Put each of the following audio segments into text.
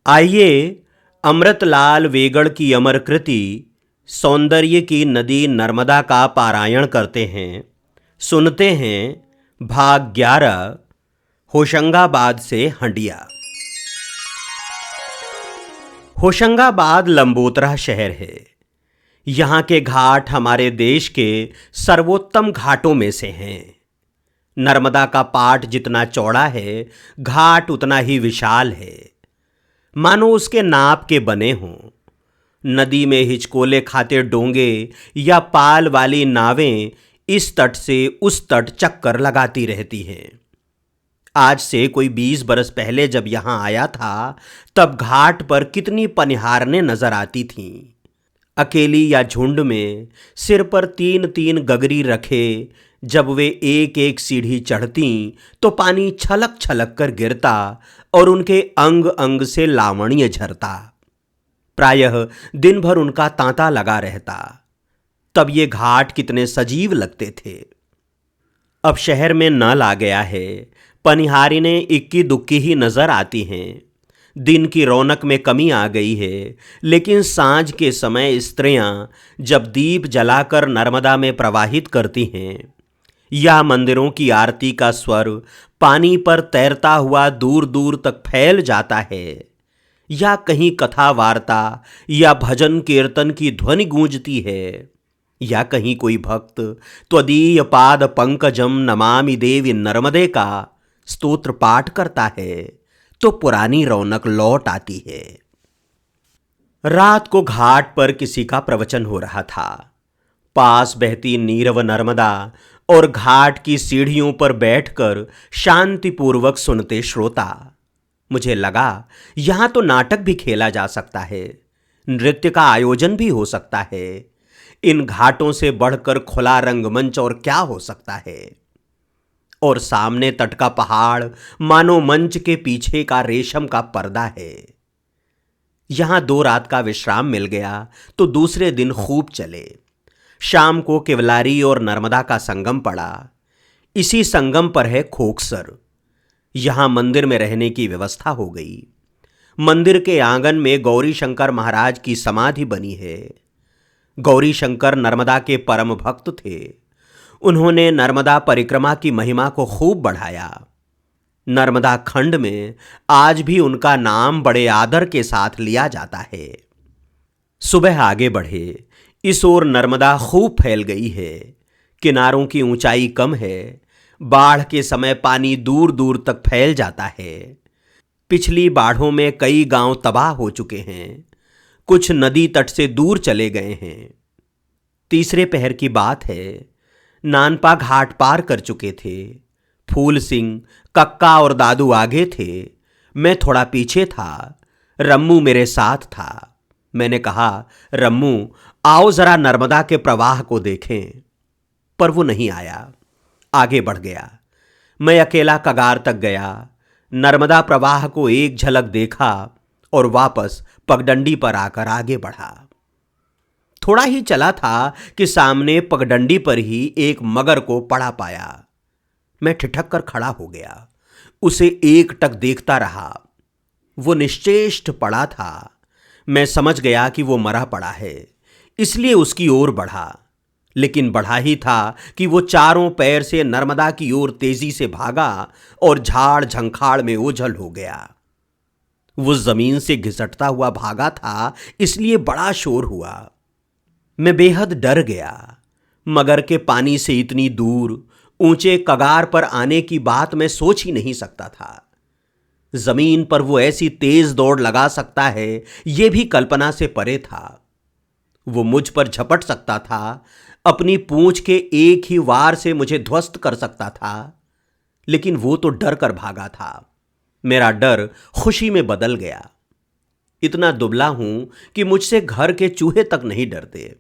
आइए अमृतलाल वेगड़ की अमर कृति सौंदर्य की नदी नर्मदा का पारायण करते हैं। सुनते हैं भाग 11 होशंगाबाद से हंडिया। होशंगाबाद लंबोतरा शहर है। यहाँ के घाट हमारे देश के सर्वोत्तम घाटों में से हैं। नर्मदा का पाट जितना चौड़ा है, घाट उतना ही विशाल है, मानो उसके नाप के बने हों। नदी में हिचकोले खाते डोंगे या पाल वाली नावें इस तट से उस तट चक्कर लगाती रहती हैं। आज से कोई 20 बरस पहले जब यहाँ आया था, तब घाट पर कितनी पनिहारनें नजर आती थीं। अकेली या झुंड में सिर पर 3-3 गगरी रखे जब वे एक एक सीढ़ी चढ़ती तो पानी छलक छलक कर गिरता और उनके अंग अंग से लावण्य झरता। प्रायः दिन भर उनका तांता लगा रहता। तब ये घाट कितने सजीव लगते थे। अब शहर में नल आ गया है, पनिहारिनें इक्की दुक्की ही नजर आती हैं। दिन की रौनक में कमी आ गई है, लेकिन सांझ के समय स्त्रियां जब दीप जलाकर नर्मदा में प्रवाहित करती हैं, या मंदिरों की आरती का स्वर पानी पर तैरता हुआ दूर दूर तक फैल जाता है, या कहीं कथा वार्ता या भजन कीर्तन की ध्वनि गूंजती है, या कहीं कोई भक्त त्वदीय पाद पंकजम नमामि देवी नर्मदे का स्तोत्र पाठ करता है, तो पुरानी रौनक लौट आती है। रात को घाट पर किसी का प्रवचन हो रहा था। पास बहती नीरव नर्मदा और घाट की सीढ़ियों पर बैठकर शांतिपूर्वक सुनते श्रोता। मुझे लगा यहां तो नाटक भी खेला जा सकता है, नृत्य का आयोजन भी हो सकता है। इन घाटों से बढ़कर खुला रंगमंच और क्या हो सकता है। और सामने तट का पहाड़ मानो मंच के पीछे का रेशम का पर्दा है। यहां 2 रात का विश्राम मिल गया तो दूसरे दिन खूब चले। शाम को केवलारी और नर्मदा का संगम पड़ा। इसी संगम पर है खोकसर। यहां मंदिर में रहने की व्यवस्था हो गई। मंदिर के आंगन में गौरी शंकर महाराज की समाधि बनी है। गौरी शंकर नर्मदा के परम भक्त थे। उन्होंने नर्मदा परिक्रमा की महिमा को खूब बढ़ाया। नर्मदा खंड में आज भी उनका नाम बड़े आदर के साथ लिया जाता है। सुबह आगे बढ़े, इस ओर नर्मदा खूब फैल गई है। किनारों की ऊंचाई कम है। बाढ़ के समय पानी दूर दूर तक फैल जाता है। पिछली बाढ़ों में कई गांव तबाह हो चुके हैं। कुछ नदी तट से दूर चले गए हैं। तीसरे पहर की बात है। नानपा घाट पार कर चुके थे। फूल सिंह, कक्का और दादू आगे थे। मैं थोड़ा पीछे था। रम्मू मेरे साथ था। मैंने कहा, रम्मू आओ जरा नर्मदा के प्रवाह को देखें। पर वो नहीं आया, आगे बढ़ गया। मैं अकेला कगार तक गया, नर्मदा प्रवाह को एक झलक देखा और वापस पगडंडी पर आकर आगे बढ़ा। थोड़ा ही चला था कि सामने पगडंडी पर ही एक मगर को पड़ा पाया। मैं ठिठक कर खड़ा हो गया, उसे एकटक देखता रहा। वो निश्चेष्ट पड़ा था। मैं समझ गया कि वो मरा पड़ा है, इसलिए उसकी ओर बढ़ा। लेकिन बढ़ा ही था कि वो चारों पैर से नर्मदा की ओर तेजी से भागा और झाड़ झंखाड़ में ओझल हो गया। वो जमीन से घिसटता हुआ भागा था, इसलिए बड़ा शोर हुआ। मैं बेहद डर गया। मगर के पानी से इतनी दूर ऊंचे कगार पर आने की बात मैं सोच ही नहीं सकता था। जमीन पर वो ऐसी तेज दौड़ लगा सकता है, यह भी कल्पना से परे था। वो मुझ पर झपट सकता था, अपनी पूंछ के एक ही वार से मुझे ध्वस्त कर सकता था। लेकिन वो तो डर कर भागा था। मेरा डर खुशी में बदल गया। इतना दुबला हूं कि मुझसे घर के चूहे तक नहीं डरते।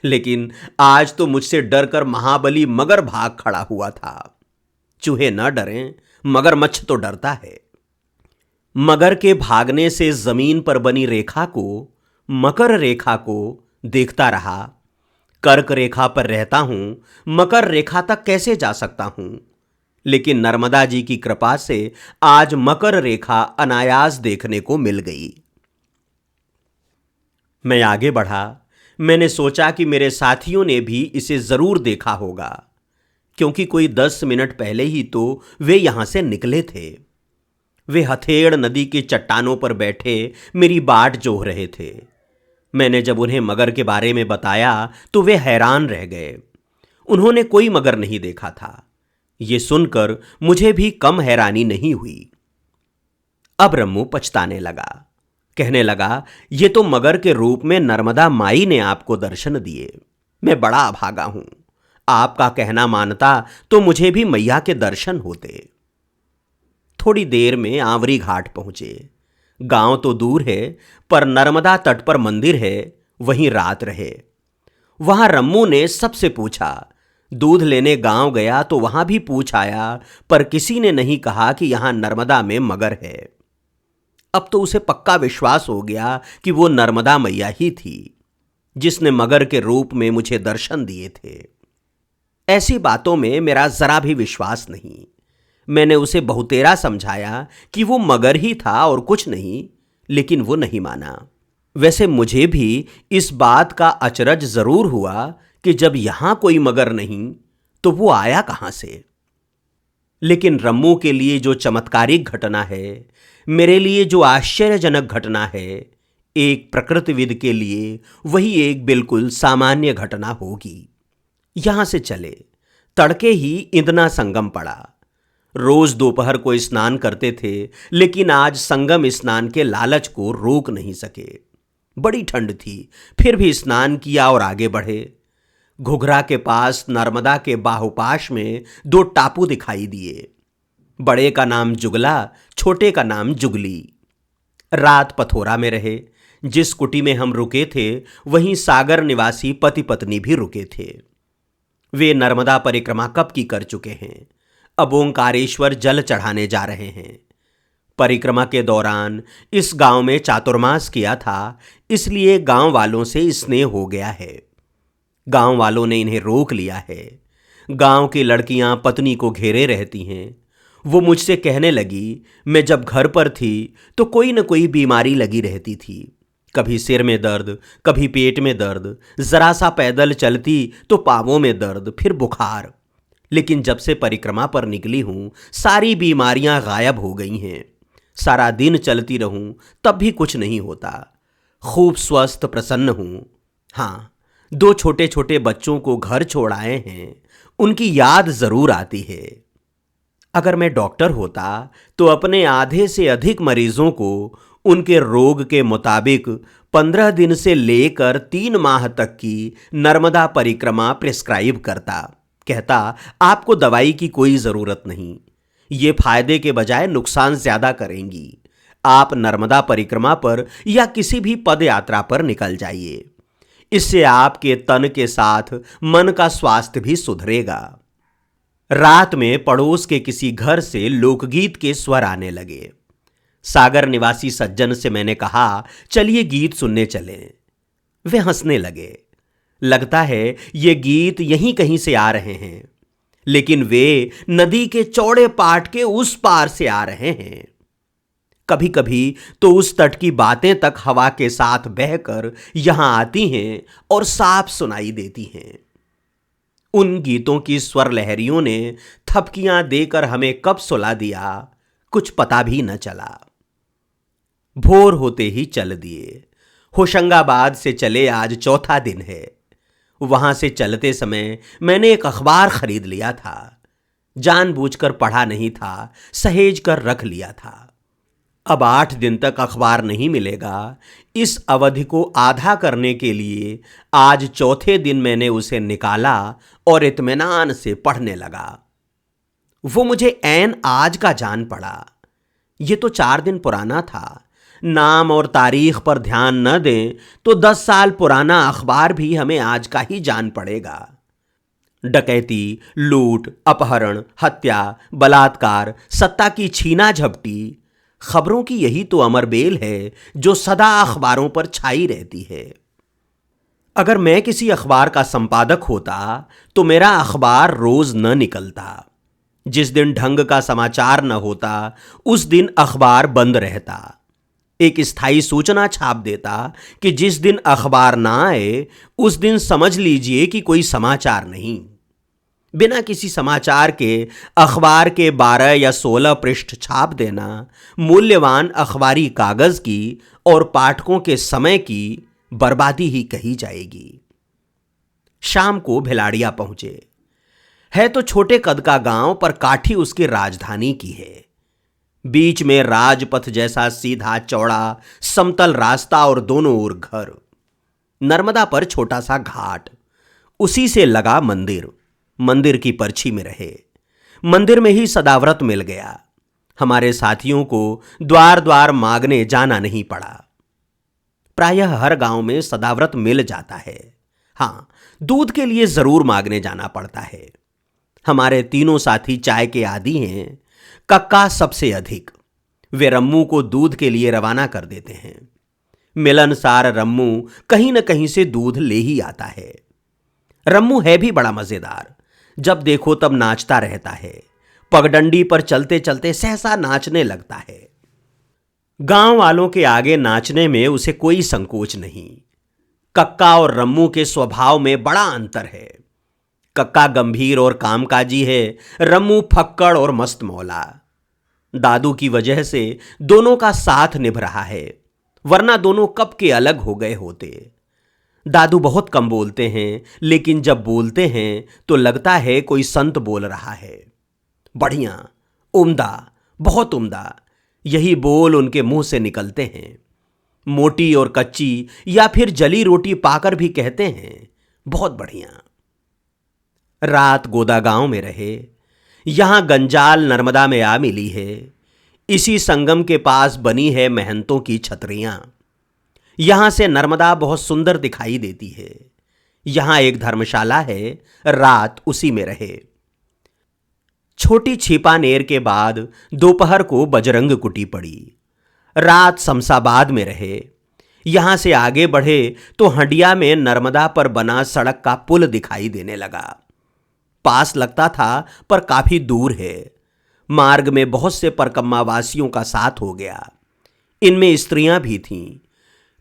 लेकिन आज तो मुझसे डरकर महाबली मगर भाग खड़ा हुआ था। चूहे न डरें, मगरमच्छ तो डरता है। मगर के भागने से जमीन पर बनी रेखा को, मकर रेखा को देखता रहा। कर्क रेखा पर रहता हूं, मकर रेखा तक कैसे जा सकता हूं? लेकिन नर्मदा जी की कृपा से आज मकर रेखा अनायास देखने को मिल गई। मैं आगे बढ़ा। मैंने सोचा कि मेरे साथियों ने भी इसे जरूर देखा होगा, क्योंकि कोई 10 मिनट पहले ही तो वे यहां से निकले थे। वे हथेड़ नदी की चट्टानों पर बैठे मेरी बाट जोह रहे थे। मैंने जब उन्हें मगर के बारे में बताया तो वे हैरान रह गए। उन्होंने कोई मगर नहीं देखा था। ये सुनकर मुझे भी कम हैरानी नहीं हुई। अब रम्मू पछताने लगा। कहने लगा, ये तो मगर के रूप में नर्मदा माई ने आपको दर्शन दिए। मैं बड़ा अभागा हूं। आपका कहना मानता तो मुझे भी मैया के दर्शन होते। थोड़ी देर में आंवरी घाट पहुंचे। गांव तो दूर है, पर नर्मदा तट पर मंदिर है, वहीं रात रहे। वहां रम्मू ने सबसे पूछा। दूध लेने गांव गया तो वहां भी पूछ आया, पर किसी ने नहीं कहा कि यहां नर्मदा में मगर है। अब तो उसे पक्का विश्वास हो गया कि वो नर्मदा मैया ही थी, जिसने मगर के रूप में मुझे दर्शन दिए थे। ऐसी बातों में मेरा जरा भी विश्वास नहीं। मैंने उसे बहुतेरा समझाया कि वो मगर ही था और कुछ नहीं, लेकिन वो नहीं माना। वैसे मुझे भी इस बात का अचरज जरूर हुआ कि जब यहां कोई मगर नहीं तो वो आया कहां से। लेकिन रम्मू के लिए जो चमत्कारिक घटना है, मेरे लिए जो आश्चर्यजनक घटना है, एक प्रकृतिविद के लिए वही एक बिल्कुल सामान्य घटना होगी। यहां से चले। तड़के ही इंदना संगम पड़ा। रोज दोपहर को स्नान करते थे, लेकिन आज संगम स्नान के लालच को रोक नहीं सके। बड़ी ठंड थी, फिर भी स्नान किया और आगे बढ़े। घुघरा के पास नर्मदा के बाहुपाश में 2 टापू दिखाई दिए। बड़े का नाम जुगला, छोटे का नाम जुगली। रात पथोरा में रहे। जिस कुटी में हम रुके थे वहीं सागर निवासी पति पत्नी भी रुके थे। वे नर्मदा परिक्रमा कब की कर चुके हैं। अब ओंकारेश्वर जल चढ़ाने जा रहे हैं। परिक्रमा के दौरान इस गांव में चातुर्मास किया था, इसलिए गांव वालों से स्नेह हो गया है। गांव वालों ने इन्हें रोक लिया है। गांव की लड़कियां पत्नी को घेरे रहती हैं। वो मुझसे कहने लगी, मैं जब घर पर थी तो कोई न कोई बीमारी लगी रहती थी। कभी सिर में दर्द, कभी पेट में दर्द, जरा सा पैदल चलती तो पांवों में दर्द, फिर बुखार। लेकिन जब से परिक्रमा पर निकली हूं, सारी बीमारियां गायब हो गई हैं। सारा दिन चलती रहूं तब भी कुछ नहीं होता। खूब स्वस्थ प्रसन्न हूं। हाँ, 2 छोटे छोटे बच्चों को घर छोड़ आए हैं, उनकी याद जरूर आती है। अगर मैं डॉक्टर होता तो अपने आधे से अधिक मरीजों को उनके रोग के मुताबिक 15 दिन से लेकर 3 माह तक की नर्मदा परिक्रमा प्रिस्क्राइब करता। कहता, आपको दवाई की कोई जरूरत नहीं, ये फायदे के बजाय नुकसान ज्यादा करेंगी। आप नर्मदा परिक्रमा पर या किसी भी पद यात्रा पर निकल जाइए। इससे आपके तन के साथ मन का स्वास्थ्य भी सुधरेगा। रात में पड़ोस के किसी घर से लोकगीत के स्वर आने लगे। सागर निवासी सज्जन से मैंने कहा, चलिए गीत सुनने चलें। वे हंसने लगे। लगता है ये गीत यहीं कहीं से आ रहे हैं, लेकिन वे नदी के चौड़े पाट के उस पार से आ रहे हैं। कभी कभी तो उस तट की बातें तक हवा के साथ बहकर यहां आती हैं और साफ सुनाई देती हैं। उन गीतों की स्वर लहरियों ने थपकियां देकर हमें कब सुला दिया, कुछ पता भी न चला। भोर होते ही चल दिए। होशंगाबाद से चले आज 4था दिन है। वहां से चलते समय मैंने एक अखबार खरीद लिया था। जानबूझकर पढ़ा नहीं था, सहेज कर रख लिया था। अब 8 दिन तक अखबार नहीं मिलेगा। इस अवधि को आधा करने के लिए आज 4थे दिन मैंने उसे निकाला और इत्मीनान से पढ़ने लगा। वो मुझे ऐन आज का जान पड़ा। ये तो 4 दिन पुराना था। नाम और तारीख पर ध्यान न दें तो 10 साल पुराना अखबार भी हमें आज का ही जान पड़ेगा। डकैती, लूट, अपहरण, हत्या, बलात्कार, सत्ता की छीना झपटी, खबरों की यही तो अमरबेल है जो सदा अखबारों पर छाई रहती है। अगर मैं किसी अखबार का संपादक होता तो मेरा अखबार रोज न निकलता। जिस दिन ढंग का समाचार न होता उस दिन अखबार बंद रहता। एक स्थायी सूचना छाप देता कि जिस दिन अखबार ना आए उस दिन समझ लीजिए कि कोई समाचार नहीं। बिना किसी समाचार के अखबार के 12 या 16 पृष्ठ छाप देना मूल्यवान अखबारी कागज की और पाठकों के समय की बर्बादी ही कही जाएगी। शाम को भिलाड़िया पहुंचे। है तो छोटे कद का गांव, पर काठी उसकी राजधानी की है। बीच में राजपथ जैसा सीधा चौड़ा समतल रास्ता और दोनों ओर घर। नर्मदा पर छोटा सा घाट, उसी से लगा मंदिर। मंदिर की परछी में रहे। मंदिर में ही सदाव्रत मिल गया। हमारे साथियों को द्वार द्वार मांगने जाना नहीं पड़ा। प्रायः हर गांव में सदाव्रत मिल जाता है। हां, दूध के लिए जरूर मांगने जाना पड़ता है। हमारे तीनों साथी चाय के आदी हैं। कक्का सबसे अधिक। वे रम्मू को दूध के लिए रवाना कर देते हैं। मिलनसार रम्मू कहीं न कहीं से दूध ले ही आता है। रम्मू है भी बड़ा मजेदार। जब देखो तब नाचता रहता है। पगडंडी पर चलते चलते सहसा नाचने लगता है। गांव वालों के आगे नाचने में उसे कोई संकोच नहीं। कक्का और रम्मू के स्वभाव में बड़ा अंतर है। कक्का गंभीर और कामकाजी है, रम्मू फक्कड़ और मस्त मौला। दादू की वजह से दोनों का साथ निभ रहा है, वरना दोनों कब के अलग हो गए होते। दादू बहुत कम बोलते हैं, लेकिन जब बोलते हैं तो लगता है कोई संत बोल रहा है। बढ़िया, उम्दा, बहुत उम्दा, यही बोल उनके मुंह से निकलते हैं। मोटी और कच्ची या फिर जली रोटी पाकर भी कहते हैं, बहुत बढ़िया। रात गोदा गांव में रहे। यहां गंजाल नर्मदा में आ मिली है। इसी संगम के पास बनी है महंतों की छतरियां। यहां से नर्मदा बहुत सुंदर दिखाई देती है। यहां एक धर्मशाला है, रात उसी में रहे। छोटी छिपानेर के बाद दोपहर को बजरंग कुटी पड़ी। रात शमशाबाद में रहे। यहां से आगे बढ़े तो हंडिया में नर्मदा पर बना सड़क का पुल दिखाई देने लगा। पास लगता था पर काफी दूर है। मार्ग में बहुत से परकम्मावासियों का साथ हो गया। इनमें स्त्रियां भी थीं।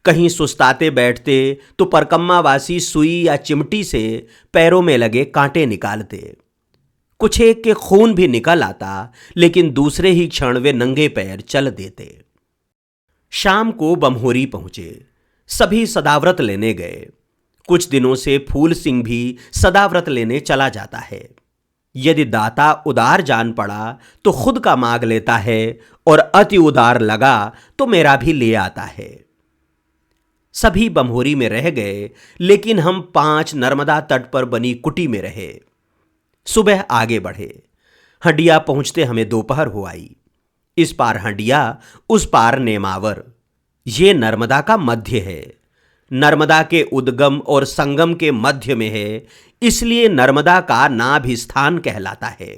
कहीं सुस्ताते बैठते तो परकम्मावासी सुई या चिमटी से पैरों में लगे कांटे निकालते। कुछ एक के खून भी निकल आता, लेकिन दूसरे ही क्षण वे नंगे पैर चल देते। शाम को बमहोरी पहुंचे। सभी सदाव्रत लेने गए। कुछ दिनों से फूल सिंह भी सदाव्रत लेने चला जाता है। यदि दाता उदार जान पड़ा तो खुद का मांग लेता है, और अति उदार लगा तो मेरा भी ले आता है। सभी बमहोरी में रह गए, लेकिन हम 5 नर्मदा तट पर बनी कुटी में रहे। सुबह आगे बढ़े। हंडिया पहुंचते हमें दोपहर हो आई। इस पार हंडिया, उस पार नेमावर। ये नर्मदा का मध्य है। नर्मदा के उद्गम और संगम के मध्य में है, इसलिए नर्मदा का नाभिस्थान कहलाता है।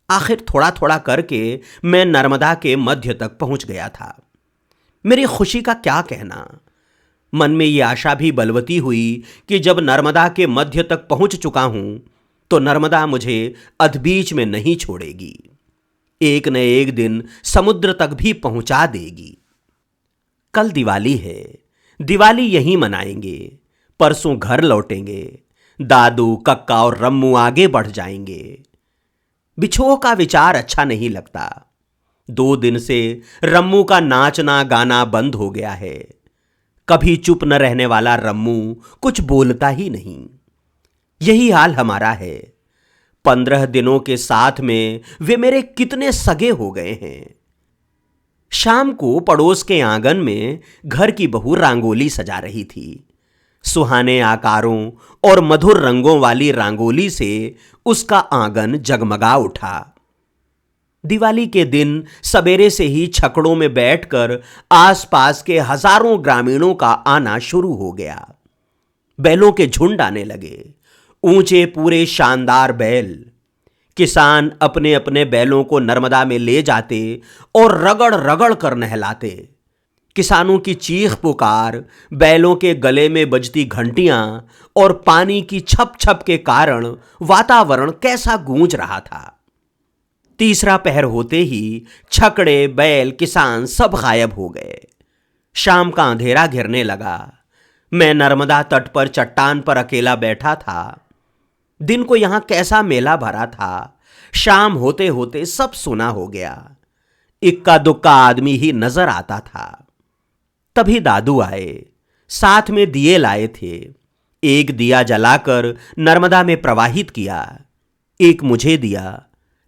आखिर थोड़ा थोड़ा करके मैं नर्मदा के मध्य तक पहुंच गया था। मेरी खुशी का क्या कहना। मन में यह आशा भी बलवती हुई कि जब नर्मदा के मध्य तक पहुंच चुका हूं तो नर्मदा मुझे अधबीच में नहीं छोड़ेगी। एक न एक दिन समुद्र तक भी पहुंचा देगी। कल दिवाली है। दिवाली यहीं मनाएंगे। परसों घर लौटेंगे। दादू, कक्का और रम्मू आगे बढ़ जाएंगे। बिछोह का विचार अच्छा नहीं लगता। 2 दिन से रम्मू का नाचना गाना बंद हो गया है। कभी चुप न रहने वाला रम्मू कुछ बोलता ही नहीं। यही हाल हमारा है। 15 दिनों के साथ में वे मेरे कितने सगे हो गए हैं। शाम को पड़ोस के आंगन में घर की बहू रंगोली सजा रही थी। सुहाने आकारों और मधुर रंगों वाली रंगोली से उसका आंगन जगमगा उठा। दिवाली के दिन सवेरे से ही छकड़ों में बैठकर आसपास के हजारों ग्रामीणों का आना शुरू हो गया। बैलों के झुंड आने लगे। ऊंचे पूरे शानदार बैल। किसान अपने अपने बैलों को नर्मदा में ले जाते और रगड़ रगड़ कर नहलाते। किसानों की चीख पुकार, बैलों के गले में बजती घंटियां और पानी की छप छप के कारण वातावरण कैसा गूंज रहा था। तीसरा पहर होते ही छकड़े, बैल, किसान सब गायब हो गए। शाम का अंधेरा घिरने लगा। मैं नर्मदा तट पर चट्टान पर अकेला बैठा था। दिन को यहां कैसा मेला भरा था, शाम होते होते सब सुना हो गया। इक्का दुक्का आदमी ही नजर आता था। तभी दादू आए, साथ में दिए लाए थे। एक दिया जलाकर नर्मदा में प्रवाहित किया, एक मुझे दिया।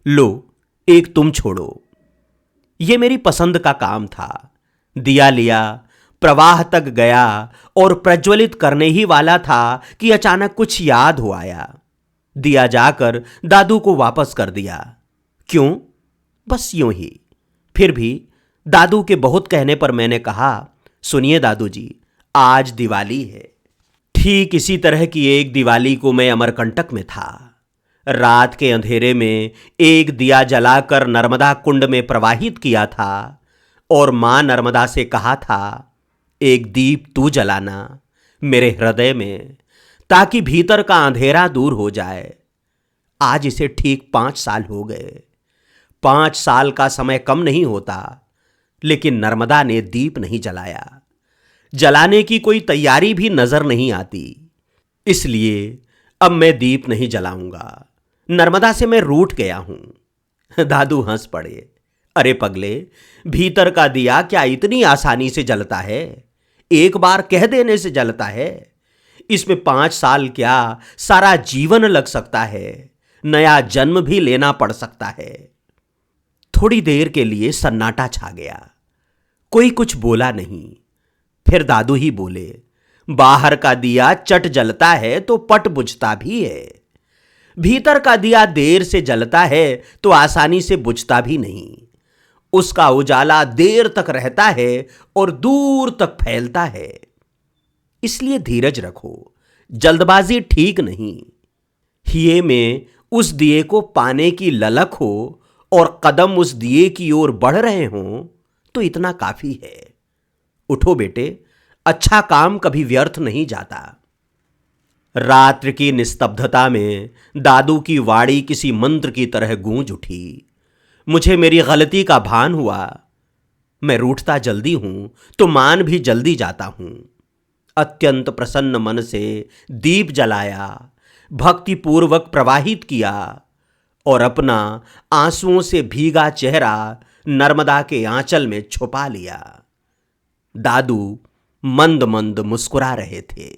लो, एक तुम छोड़ो। यह मेरी पसंद का काम था। दिया लिया, प्रवाह तक गया और प्रज्वलित करने ही वाला था कि अचानक कुछ याद हो आया। दिया जाकर दादू को वापस कर दिया। क्यों? बस यूं ही। फिर भी दादू के बहुत कहने पर मैंने कहा, सुनिए दादू जी, आज दिवाली है। ठीक इसी तरह की एक दिवाली को मैं अमरकंटक में था। रात के अंधेरे में एक दिया जलाकर नर्मदा कुंड में प्रवाहित किया था और मां नर्मदा से कहा था, एक दीप तू जलाना मेरे हृदय में, ताकि भीतर का अंधेरा दूर हो जाए। आज इसे ठीक 5 साल हो गए। 5 साल का समय कम नहीं होता, लेकिन नर्मदा ने दीप नहीं जलाया। जलाने की कोई तैयारी भी नजर नहीं आती। इसलिए अब मैं दीप नहीं जलाऊंगा। नर्मदा से मैं रूठ गया हूं। दादू हंस पड़े। अरे पगले, भीतर का दिया क्या इतनी आसानी से जलता है? एक बार कह देने से जलता है? इसमें 5 साल क्या, सारा जीवन लग सकता है। नया जन्म भी लेना पड़ सकता है। थोड़ी देर के लिए सन्नाटा छा गया। कोई कुछ बोला नहीं। फिर दादू ही बोले, बाहर का दिया चट जलता है तो पट बुझता भी है। भीतर का दिया देर से जलता है तो आसानी से बुझता भी नहीं। उसका उजाला देर तक रहता है और दूर तक फैलता है। इसलिए धीरज रखो, जल्दबाजी ठीक नहीं। हिये में उस दिए को पाने की ललक हो और कदम उस दिए की ओर बढ़ रहे हों तो इतना काफी है। उठो बेटे, अच्छा काम कभी व्यर्थ नहीं जाता। रात्रि की निस्तब्धता में दादू की वाणी किसी मंत्र की तरह गूंज उठी। मुझे मेरी गलती का भान हुआ। मैं रूठता जल्दी हूं तो मान भी जल्दी जाता हूं। अत्यंत प्रसन्न मन से दीप जलाया, भक्तिपूर्वक प्रवाहित किया और अपना आंसुओं से भीगा चेहरा नर्मदा के आंचल में छुपा लिया। दादू मंद मंद मुस्कुरा रहे थे।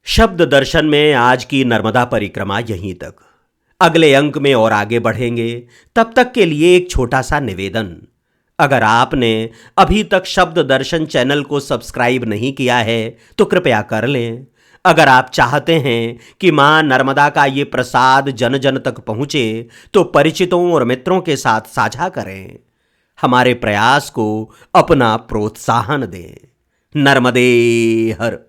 शब्द दर्शन में आज की नर्मदा परिक्रमा यहीं तक। अगले अंक में और आगे बढ़ेंगे। तब तक के लिए एक छोटा सा निवेदन, अगर आपने अभी तक शब्द दर्शन चैनल को सब्सक्राइब नहीं किया है तो कृपया कर लें। अगर आप चाहते हैं कि मां नर्मदा का ये प्रसाद जन जन तक पहुंचे तो परिचितों और मित्रों के साथ साझा करें। हमारे प्रयास को अपना प्रोत्साहन दें। नर्मदे हर।